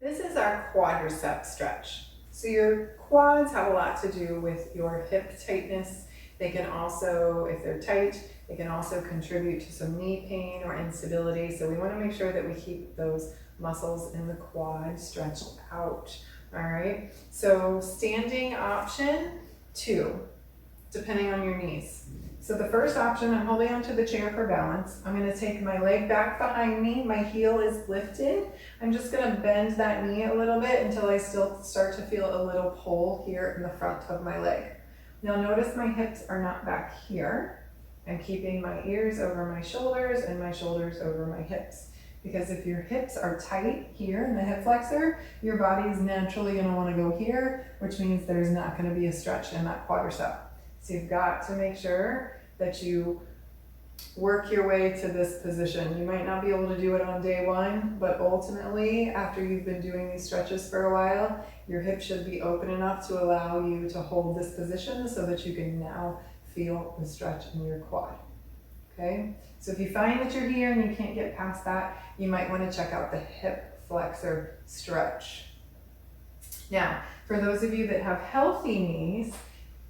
This is our quadricep stretch. So your quads have a lot to do with your hip tightness. They can also, if they're tight, they can also contribute to some knee pain or instability. So we want to make sure that we keep those muscles in the quad stretched out. All right. So standing option 2, depending on your knees. So the first option, I'm holding onto the chair for balance. I'm going to take my leg back behind me. My heel is lifted. I'm just going to bend that knee a little bit until I still start to feel a little pull here in the front of my leg. Now notice my hips are not back here. I'm keeping my ears over my shoulders and my shoulders over my hips. Because if your hips are tight here in the hip flexor, your body is naturally going to want to go here, which means there's not going to be a stretch in that quadricep. So you've got to make sure that you work your way to this position. You might not be able to do it on day 1, but ultimately, after you've been doing these stretches for a while, your hip should be open enough to allow you to hold this position so that you can now feel the stretch in your quad. Okay? So if you find that you're here and you can't get past that, you might want to check out the hip flexor stretch. Now, for those of you that have healthy knees,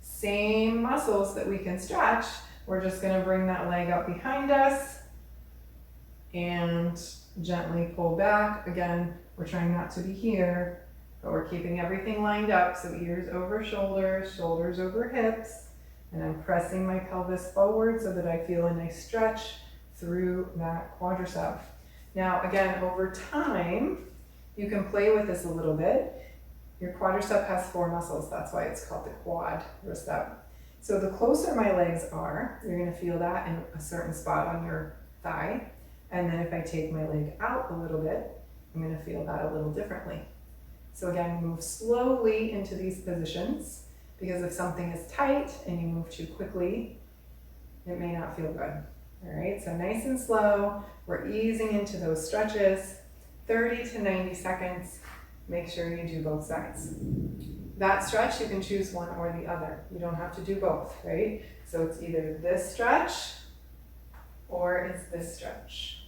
same muscles that we can stretch, we're just going to bring that leg up behind us and gently pull back. Again, we're trying not to be here, but we're keeping everything lined up. So ears over shoulders, shoulders over hips, and I'm pressing my pelvis forward so that I feel a nice stretch through that quadricep. Now, again, over time, you can play with this a little bit. Your quadricep has 4 muscles. That's why it's called the quadricep. So the closer my legs are, you're going to feel that in a certain spot on your thigh. And then if I take my leg out a little bit, I'm going to feel that a little differently. So again, move slowly into these positions, because if something is tight and you move too quickly, it may not feel good. All right, so nice and slow. We're easing into those stretches, 30 to 90 seconds. Make sure you do both sides. That stretch, you can choose one or the other. You don't have to do both, right? So it's either this stretch or it's this stretch.